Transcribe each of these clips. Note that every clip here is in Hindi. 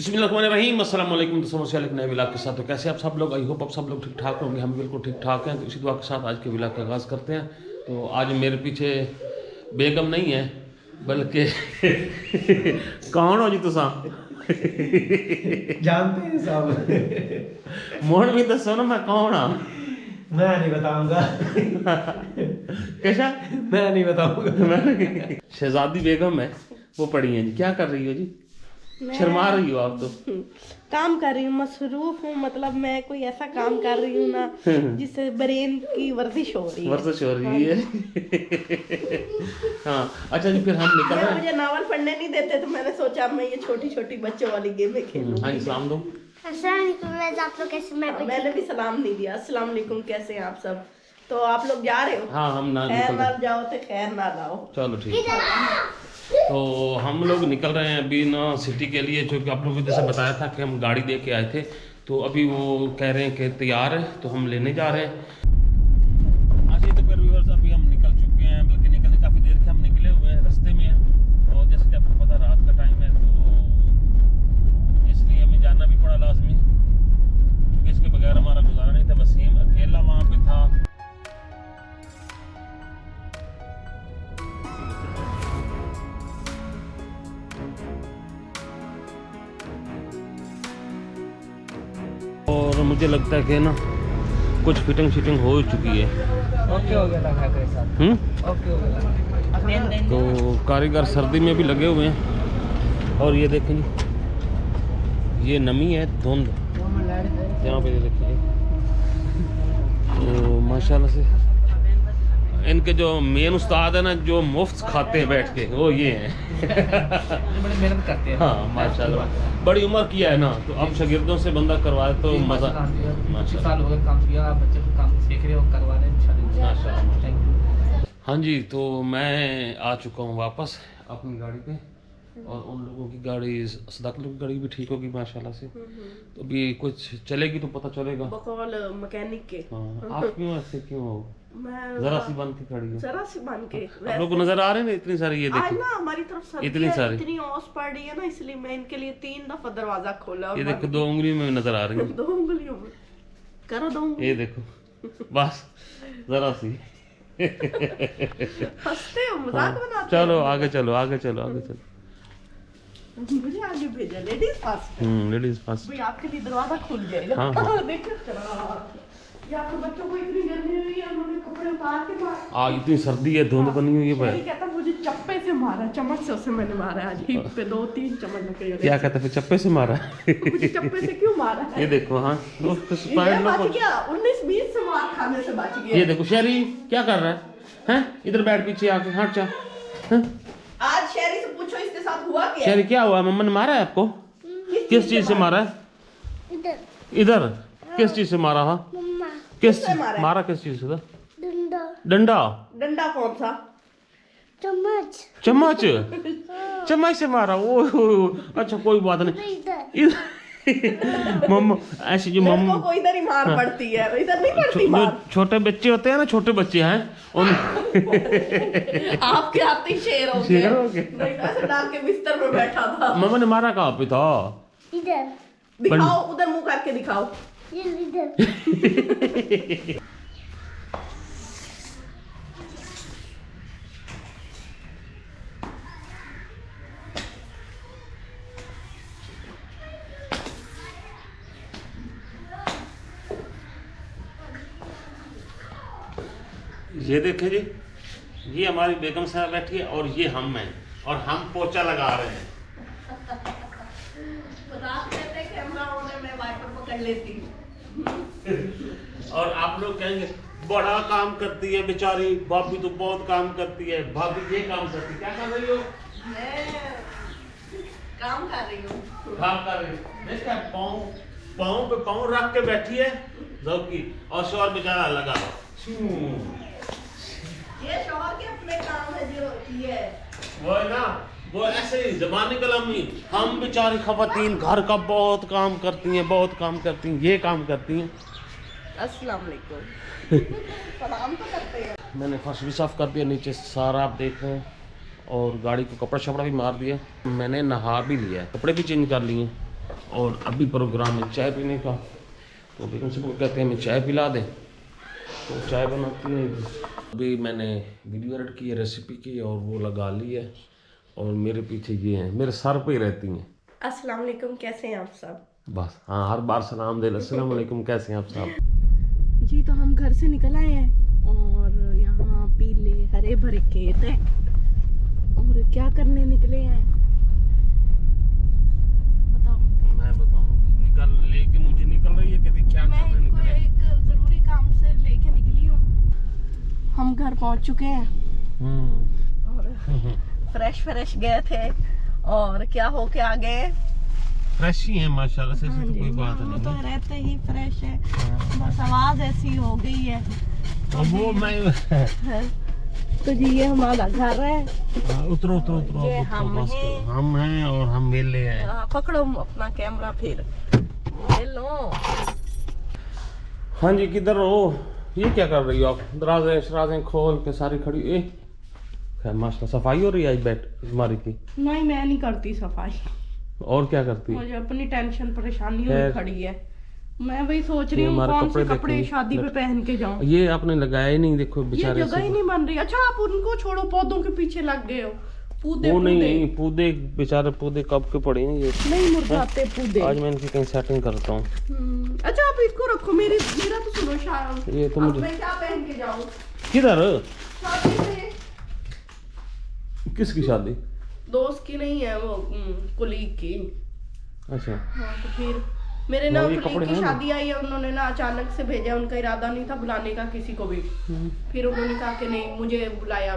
बिस्मिल्लाहिर्रहमानिर्रहीम, अस्सलाम वालेकुम। तो समस्या एक नए विलाग के साथ। तो कैसे आप सब लोग? आई होप आप सब लोग ठीक ठाक होंगे। हम बिल्कुल ठीक ठाक हैं। तो इसी दुआ के साथ आज के विलाग का आगाज़ करते हैं। तो आज मेरे पीछे बेगम नहीं है, बल्कि कौन हो जी तुसा? जानते हैं सब। मोहन भी दसो ना, मैं कौन हाँ? मैं नहीं बताऊंगा। कैसा? मैं नहीं बताऊंगा। शहजादी बेगम है, वो पड़ी हैं जी। क्या कर रही हो जी? शर्मा रही हो आप तो। काम कर रही हूँ, मसरूफ हूँ। मतलब मैं कोई ऐसा काम कर रही हूँ ना जिससे ब्रेन की वर्जिश हो रही है। वर्जिश हो रही है। हाँ अच्छा जी, फिर हम निकल रहे हैं। मुझे नावल पढ़ने नहीं देते तो मैंने सोचा मैं ये छोटी छोटी बच्चों वाली गेमें खेलूं। हाँ, सलाम दो। आप लोग कैसे? मैंने भी सलाम नहीं दिया। अस्सलाम वालेकुम, कैसे हैं आप सब? तो आप लोग जा रहे हो? हाँ, हम ना खैर ना जाओ तो खैर ना लाओ। चलो ठीक है। तो हम लोग निकल रहे हैं अभी ना सिटी के लिए, जो कि आप लोगों को जैसे बताया था कि हम गाड़ी दे के आए थे। तो अभी वो कह रहे हैं कि तैयार है, तो हम लेने जा रहे हैं। हाँ जी, तो फिर व्यूअर्स अभी हम निकल चुके हैं, बल्कि निकलने काफ़ी देर के हम निकले हुए हैं, रास्ते में हैं। और जैसे कि आपको पता रात का टाइम है, तो इसलिए हमें जाना भी पड़ा लाजमी, क्योंकि इसके बगैर हमारा गुजारा नहीं था। वसीम अकेला वहाँ पे था। और मुझे लगता है कि ना कुछ फिटिंग हो चुकी है। ओके हो गया था के साथ। ओके हो गया। तो कारीगर सर्दी में भी लगे हुए हैं। और ये देखें जी, ये नमी है, धुंध यहाँ पे देखिए। तो माशाल्लाह से इनके जो मेन उस्ताद है ना, जो मुफ्त खाते हैं बैठ के, वो ये हैं। बड़ी मेहनत करते हैं। हाँ माशाल्लाह, बड़ी उम्र किया है ना, तो अब शागिर्दों से बंदा करवाए तो मज़ा। माशाल्लाह साल हो गए काम किया, आप बच्चे को काम सीख रहे हो, करवा रहे हैं इंशाल्लाह। Thank you. हाँ जी, तो मैं आ चुका हूँ वापस अपनी गाड़ी पे। और उन लोगों की गाड़ी, सदाकत लोगों की गाड़ी भी ठीक होगी माशाल्लाह से। तो अभी कुछ चलेगी तो पता चलेगा। बकौल मैकेनिक के। हाँ, आप क्यों ऐसे क्यों हो? मैं जरा सी बन के खड़ी हो। जरा सी बन के। आप लोग को नजर आ रहे हैं ना इतनी सारी, ये आज देखो ना हमारी तरफ सर्दी इतनी है, सारी। इतनी ओस पड़ रही है ना, इसलिए मैं इनके लिए 3 दफा दरवाजा खोला। और ये देखो 2 उंगली में नजर आ रही है। 2 उंगलियों में करो 2 उंगली। ये देखो बस जरा सी। हंसते हो, मजाक बनाते चलो आगे चलो, आगे चलो, आगे चलो। मुझे आगे भेजा लेडीज फास्ट। Ladies first. भाई आपके लिए दरवाजा खुल जाएगा। हाँ, हाँ। देखो या तो बच्चों को इतनी गर्मी हुई है, उन्होंने कपड़े उतार के मार। इतनी सर्दी है, धुंध बनी हुई है भाई। शहरी कहता मुझे चप्पे से मारा, चम्मच से उसे मैंने मारा। आज हिप पे 2-3 चम्मच लग गए। क्या कहते फिर चप्पे से मारा? मुझे चप्पे से क्यों मारा है? ये देखो, हाँ दोस्त ये बच गया, 19-20 से मार खाने से बच गया। ये देखो शहरी क्या कर रहा है? हैं? इधर बैठ पीछे आके, हट जा। आज शहरी से पूछो इसके साथ हुआ क्या? शहरी क्या हुआ? मम्मा ने मारा है आपको? किस चीज से मारा है? इधर किस चीज से मारा? हाँ, किस मारा? किस चीज से? डंडा। डंडा कौन सा? चम्मच चम्मच से मारा। ओ अच्छा, कोई बात नहीं। मम्मा ऐसी जो लड़कों को इधर ही मार पड़ती है, इधर नहीं पड़ती जो मार। छोटे बच्चे होते हैं ना, छोटे बच्चे हैं उन आपके आते ही शेर हो गए। शेर हो गए। नहीं, ऐसे डाल के बिस्तर में बैठा था। मम्मा ने मारा कहाँ पे था? दिखाओ, उधर मुंह करके दिखाओ। ये देखे जी, ये हमारी बेगम साहब बैठी है और ये हम हैं, और हम पोछा लगा रहे हैं। कैमरा ऑन है, मैं वाइपर पकड़ लेती हूँ। और आप लोग कहेंगे बड़ा काम करती है बेचारी, भाभी तो बहुत काम करती है। भाभी ये काम करती, क्या कर रही हो? मैं काम कर रही हूँ। काम कर रही हो? देखा, पाँव पे पाँव रख के बैठी है की, और शोर बेचारा लगा। ये शौहर के अपने काम है जो ये वो है ना, वो ऐसे ही ज़बानी कलामी। हम बेचारी खवातीन घर का बहुत काम करती हैं, बहुत काम करती हैं, ये काम करती हैं। अस्सलाम वालेकुम। सलाम तो करते हैं। मैंने फर्श भी साफ़ कर दिया, नीचे सारा आप देख रहे हैं, और गाड़ी को कपड़ा शपड़ा भी मार दिया। मैंने नहा भी लिया है, कपड़े भी चेंज कर लिए। और अभी प्रोग्राम है चाय पीने का। तो बेगम से कहते हैं हमें चाय पिला दें, तो चाय बनाती है। अभी मैंने वीडियो एडिट की है रेसिपी की और वो लगा ली है। और मेरे पीछे ये हैं, मेरे सर पे ही रहती हैं। अस्सलाम वालेकुम, कैसे हैं आप सब? बस हाँ, हर बार सलाम दे अस्सलाम वालेकुम, कैसे हैं आप सब? जी तो हम घर से निकल आए हैं और यहाँ पीले हरे भरे खेत हैं और क्या करने निकले हैं बताओ? मैं बताऊँ मुझे निकल रही है, कहती क्या करने निकले? मैं एक जरूरी काम से लेके निकली हूँ। हम घर पहुँच चुके हैं और फ्रेश गए थे और क्या हो के आ गए? फ्रेश ही है माशाल्लाह से, तो कोई बात नहीं तो रहते ही फ्रेश है, बस आवाज ऐसी हो गई है। तो वो मैं तो जी ये हमारा घर है। उतरो ये हम हैं और हम मेले हैं। पकड़ो अपना कैमरा फिर ले लो। हाँ जी, किधर हो? ये क्या कर रही हो आप? दराजें खोल के सारी खड़ी। माशाल्लाह सफाई हो रही है आज बेड अलमारी की? नहीं, मैं नहीं करती सफाई। और क्या करती है? मुझे अपनी टेंशन परेशानी हुई खड़ी है। मैं वही सोच रही हूँ कौन से कपड़े शादी पे पहन के जाऊँ। ये आपने लगाया ही नहीं, देखो बेचारे, ये जगह ही नहीं बन रही। अच्छा आप उनको छोड़ो, पौधों के पीछे लग गए हो। वो नहीं, पौधे बेचारे पौधे कब के पड़े हैं ये, नहीं मुरझाते पौधे। आज मैं इनकी कहीं सेटिंग करता हूँ। अच्छा आप इसको रखो, मेरा तो सुनो शायद। ये तो मुझे मैं क्या पहन के जाऊँ? किधर? शादी पे। किसकी शादी? दोस्त की नहीं है, वो कुलीग की। अच्छा हाँ तो फिर मेरे ना कुलीग की शादी आई है, उन्होंने ना अचानक से भेजा, उनका इरादा नहीं था बुलाने का किसी को भी। फिर उन्होंने कहा कि नहीं मुझे बुलाया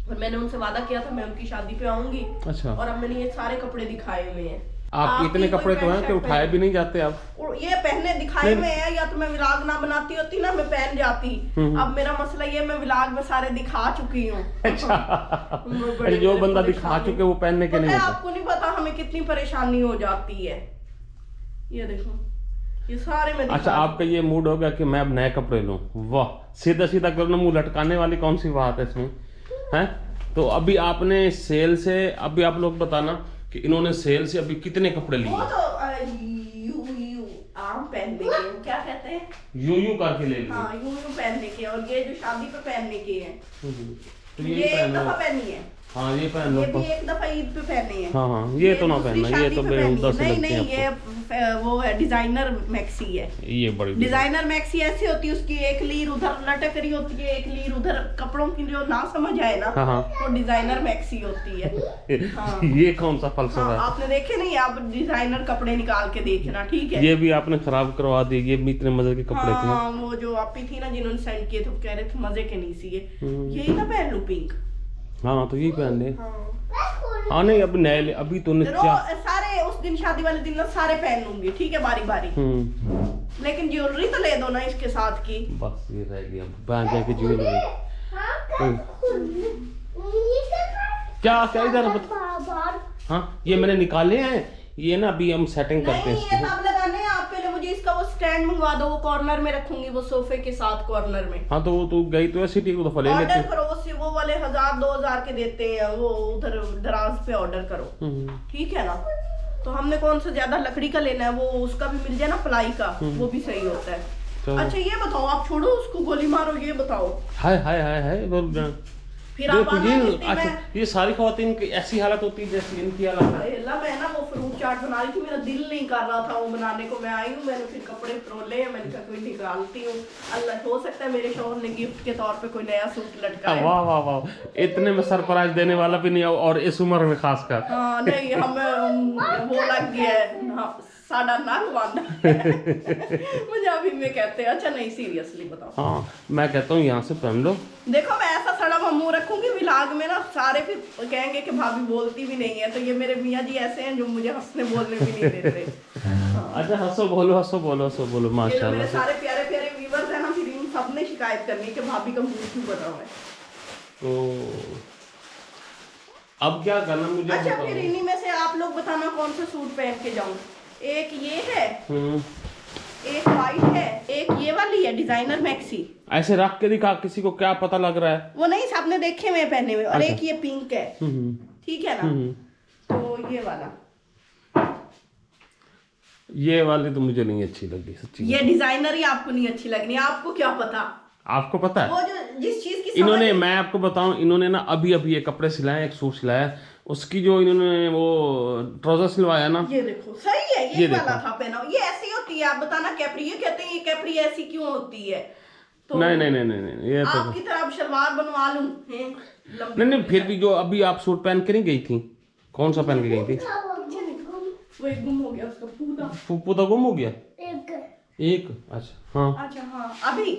और मैंने उनसे वादा किया था मैं उनकी शादी पे आऊंगी। अच्छा। और अब मैंने ये सारे कपड़े दिखाए हुए हैं। आप इतने कपड़े तो हैं कि उठाए भी नहीं जाते आप। ये पहने दिखाए हुए हैं, या तो मैं व्लॉग ना बनाती होती ना, मैं पहन जाती। अब मेरा मसला ये, मैं व्लॉग में सारे दिखा चुकी हूँ। अच्छा जो बंदा दिखा चुके वो पहनने के नहीं। आपको नहीं पता हमें कितनी परेशानी हो जाती है। ये देखो ये सारे में। अच्छा आपका ये मूड हो गया कि मैं अब नए कपड़े लूं? वाह, सीधा सीधा करना, मुंह लटकाने वाली कौन सी बात है इसमें? हैं? तो अभी आपने सेल से, अभी आप लोग बताना कि इन्होंने सेल से अभी कितने कपड़े लिए? वो तो यू आम पहनने के, क्या कहते हैं, यूं करके ले लिए। हाँ यूं पहनने के, और ये जो शादी पे पहनने के हैं। तो ये एक दफा पहनी है। हाँ ये पहन लो। ये भी एक दफा ईद पे पहनी है। हाँ ये तो ना पहनना, ये तो बेहुदा से लगते हैं। नहीं ये वो है डिजाइनर मैक्सी है। ये बड़ी डिजाइनर मैक्सी ऐसी होती है, उसकी एक लीर उधर लटक रही होती है, एक लीर उधर। कपड़ों की जो ना समझ आए ना, वो डिजाइनर मैक्सी होती है। हाँ। ये कौन सा फलसफा है? आपने देखे नहीं? आप डिजाइनर कपड़े निकाल के देखना, ठीक है? ये भी आपने खराब करवा दी, ये भी इतने मजे के कपड़े थे। हाँ वो जो आपी थी ना जिन्होंने सेंड किए थे, कह रहे थे मजे के नहीं सिए, यही ना पहन लूं पिंक। हाँ तो यही पहन ले। हाँ नहीं अब नए, अभी तो सारे उस दिन शादी वाले दिन ना सारे पहन लूंगी, ठीक है, बारी बारी। लेकिन ज्वेलरी तो ले दो ना इसके साथ की। बस ये रह गया पहन जाके ज्वेलरी। क्या क्या इधर? हाँ ये मैंने निकाले हैं, ये ना अभी हम सेटिंग करते हैं इसकी। अब लगाने हैं आप, पहले मुझे इसका वो स्टैंड मंगवा दो, वो कॉर्नर में रखूंगी, वो सोफे के साथ कॉर्नर में। हाँ तो वो तू गई तो ऐसी ठीक दफा ले लेते। ऑर्डर करो, वो वाले 1000-2000 के देते हैं, वो उधर दराज पे ऑर्डर करो, ठीक है ना? तो हमने कौन सा ज्यादा लकड़ी का लेना है, वो उसका भी मिल जाए ना, प्लाई का, वो भी सही होता है। अच्छा ये बताओ, आप छोड़ो उसको, गोली मारो, ये बताओ। हाय हाय हाय हाय। फिर आप अच्छा ये सारी खवातीन की ऐसी हालत होती है जैसे इनकी हालत है। मैं ना वो फ्रूट चाट बना रही थी, मेरा दिल नहीं कर रहा था वो बनाने को। मैं आई हूँ, मैंने फिर कपड़े फरोले हैं, मैंने कहा कोई निकालती हूँ। अल्लाह, हो सकता है मेरे शौहर ने गिफ्ट के तौर पे कोई नया सूट लटकाया। वाह वाह वाह, इतने में सरप्राइज देने वाला भी नहीं, और इस उम्र में खासकर। हाँ नहीं, हमें वो लग गया है साड़ा नाक बांधा। पंजाबी में कहते हैं। अच्छा नहीं सीरियसली बताओ। हाँ मैं कहता हूँ यहाँ से पहन लो। देखो मैं ऐसा सड़ा हुआ मुंह रखूंगी व्लॉग में ना, सारे फिर कहेंगे कि भाभी बोलती भी नहीं है। तो ये मेरे मियाँ जी ऐसे हैं जो मुझे हंसने बोलने भी नहीं देते। अच्छा हंसो बोलो, हंसो बोलो, हंसो बोलो, माशाल्लाह। मेरे सारे प्यारे प्यारे व्यूअर्स हैं ना, फिर इन सब ने शिकायत करनी कि भाभी का मुंह क्यों बना हुआ है। तो अब क्या करना मुझे? अच्छा फिर इन्हीं में से आप लोग बताना कौन सा सूट पहन के जाऊं। एक ये है, एक वाइट है, एक ये वाली है डिजाइनर मैक्सी। ऐसे रख के दिखा, किसी को क्या पता लग रहा है? वो नहीं, सबने देखे हुए पहने हुए। और एक ये पिंक है, ठीक है ना? तो ये वाला ये वाली तो मुझे नहीं अच्छी लगी सच्ची। ये डिजाइनर ही आपको नहीं अच्छी लगनी, आपको क्या पता। आपको पता है वो जो जिस चीज की इन्होंने, मैं आपको बताऊं, इन्होंने ना अभी अभी ये कपड़े सिलाए, एक सूट सिलाया, उसकी जो इन्होंने वो ट्राउजर सिलवाया ना, ये देखो सही है, ये वाला था पहना, ये ऐसी होती है। आप बताना कैप्री, ये कहते हैं ये कैप्री ऐसी क्यों होती है। तो नहीं नहीं नहीं नहीं ये तो आपकी तरह शलवार बनवा लूं नहीं नहीं, फिर भी जो अभी आप सूट पहन के नहीं गई थी, कौन सा पहन के गई थी? वो एक गुम हो गया उसका पूरा। पूरा गुम हो गया एक। अच्छा हाँ अच्छा हाँ, अभी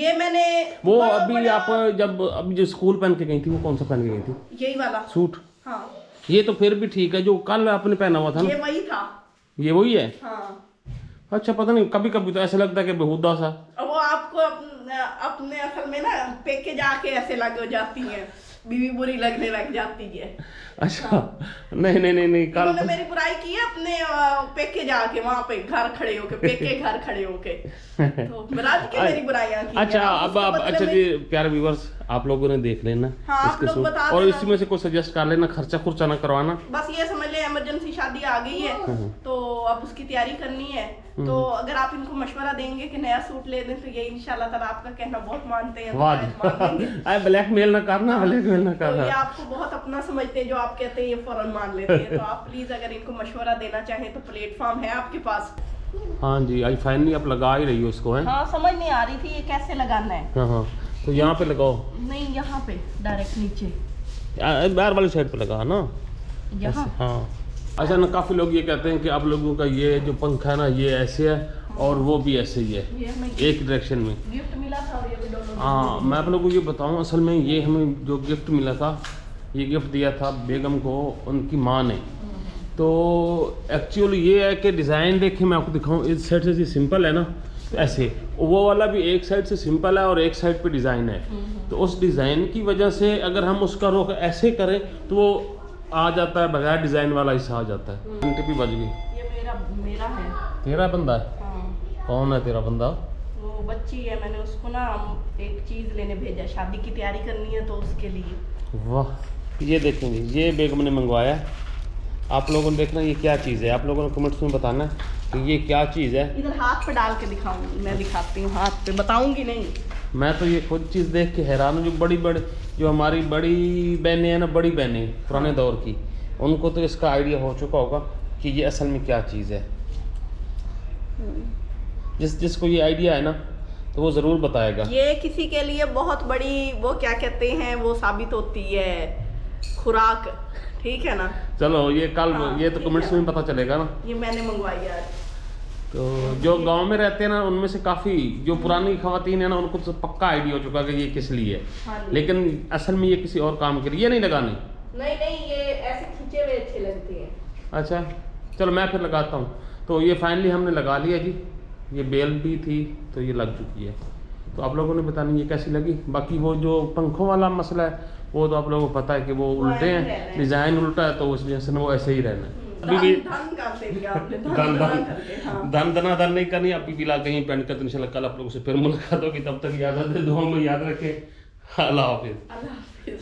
ये मैंने वो अभी आप जब अभी जो स्कूल पहन के गई थी वो कौन सा पहन के गई थी? यही वाला सूट। हाँ ये तो फिर भी ठीक है, जो कल आपने पहना हुआ था ना, ये वही था। ये वही है। हाँ अच्छा पता नहीं, कभी कभी तो ऐसा लगता है कि बेहुदा सा। वो आपको अपने असल में ना पेके जाके ऐसे लग जाती है, बीवी बुरी लगने लग जाती है। अच्छा नहीं नहीं नहीं नहीं, कल उन्होंने मेरी बुराई की है अपने पेके जाके, वहाँ पे घर खड़े होके, पेके घर खड़े होके, तो राज की मेरी बुराइयां की। अच्छा अब अच्छा जी प्यारे व्यूअर्स, आप लोगों ने देख लेना हाँ, आप इसके लोग सूट, बता और देना। इसी में से कोई सजेस्ट कर लेना, खर्चा खुर्चा ना करवाना। बस ये समझ ले इमरजेंसी शादी आ गई है तो अब उसकी तैयारी करनी है, तो अगर आप इनको मशवरा देंगे कि नया सूट ले दें तो ये इंशाल्लाह ताला आपका कहना बहुत मानते हैं। वाह ब्लैकमेल ना करना, ब्लैकमेल ना तो करना। ये आपको बहुत अपना समझते हैं, जो आप कहते हैं ये फौरन मान लेते हैं। तो आप प्लीज अगर इनको मशवरा देना चाहें तो प्लेटफॉर्म है आपके पास। हाँ जी, आज फाइनली आप लगा ही रही हो इसको, है? हाँ समझ नहीं आ रही थी ये कैसे लगाना है। हाँ हाँ, तो यहाँ पे लगाओ। नहीं यहाँ पे डायरेक्ट नीचे बाहर वाली साइड पे लगा ना यहाँ। हाँ अच्छा ना, काफ़ी लोग ये कहते हैं कि आप लोगों का ये जो पंखा है ना ये ऐसे है और वो भी ऐसे ही है, ये हमें एक डायरेक्शन में। गिफ्ट मिला था और ये भी दोनों। हाँ मैं आप लोगों को ये बताऊँ, असल में ये हमें जो गिफ्ट मिला था, ये गिफ्ट दिया था बेगम को उनकी माँ ने। तो एक्चुअली ये है कि डिज़ाइन देखें, मैं आपको दिखाऊँ, इस साइड से सिंपल है ना, तो ऐसे वो वाला भी एक साइड से सिंपल है और एक साइड पे डिज़ाइन है। तो उस डिज़ाइन की वजह से अगर हम उसका रुख ऐसे करें तो वो आ जाता है, बगैर डिज़ाइन वाला हिस्सा आ जाता है। घंटे भी बज गई। ये मेरा है। तेरा बंदा है? हाँ। कौन है तेरा बंदा? वो बच्ची है, मैंने उसको ना एक चीज़ लेने भेजा, शादी की तैयारी करनी है तो उसके लिए। वाह, ये देखेंगे, ये बेगम ने मंगवाया है। आप लोगों ने देखना ये क्या चीज़ है, आप लोगों ने कमेंट्स में बताना कि ये क्या चीज़ है। इधर हाथ पे डाल के दिखाऊंगी, मैं दिखाती हूँ हाथ पे, बताऊंगी नहीं। मैं तो ये खुद चीज़ देख के हैरान हूँ, जो बड़ी जो हमारी बड़ी बहनें हैं ना, बड़ी बहनें पुराने दौर की, उनको तो इसका आइडिया हो चुका होगा कि ये असल में क्या चीज़ है। जिसको ये आइडिया है ना तो वो ज़रूर बताएगा। ये किसी के लिए बहुत बड़ी, वो क्या कहते हैं, वो साबित होती है खुराक, ठीक है ना। चलो ये कल ये तो ठीक कमेंट्स है। में पता चलेगा ना। ये मैंने मंगवाई आज। तो जो गांव में रहते हैं ना, उनमें से काफ़ी जो पुरानी खवातीन है ना, उनको तो पक्का आइडिया हो चुका कि ये किस लिए है। हाँ जी। लेकिन असल में ये किसी और काम के लिए, ये नहीं लगानी। नहीं ये ऐसे खींचे हुए अच्छे लगते हैं। अच्छा चलो मैं फिर लगाता हूँ। तो ये फाइनली हमने लगा लिया जी, ये बेल भी थी तो ये लग चुकी है। तो आप लोगों ने बतानी ये कैसी लगी। बाकी वो जो पंखों वाला मसला है वो तो आप लोगों को पता है कि वो उल्टे हैं, डिज़ाइन उल्टा है, तो उस वजह से ना वो ऐसे ही रहना है। अभी भी धन धनाधन नहीं करनी, अभी भी ला कहीं पेंट करते इंशाल्लाह कल आप लोगों से फिर मुलाकात होगी। तब तक याद रखें, दुआ में याद रखें। अल्लाह हाफिज़।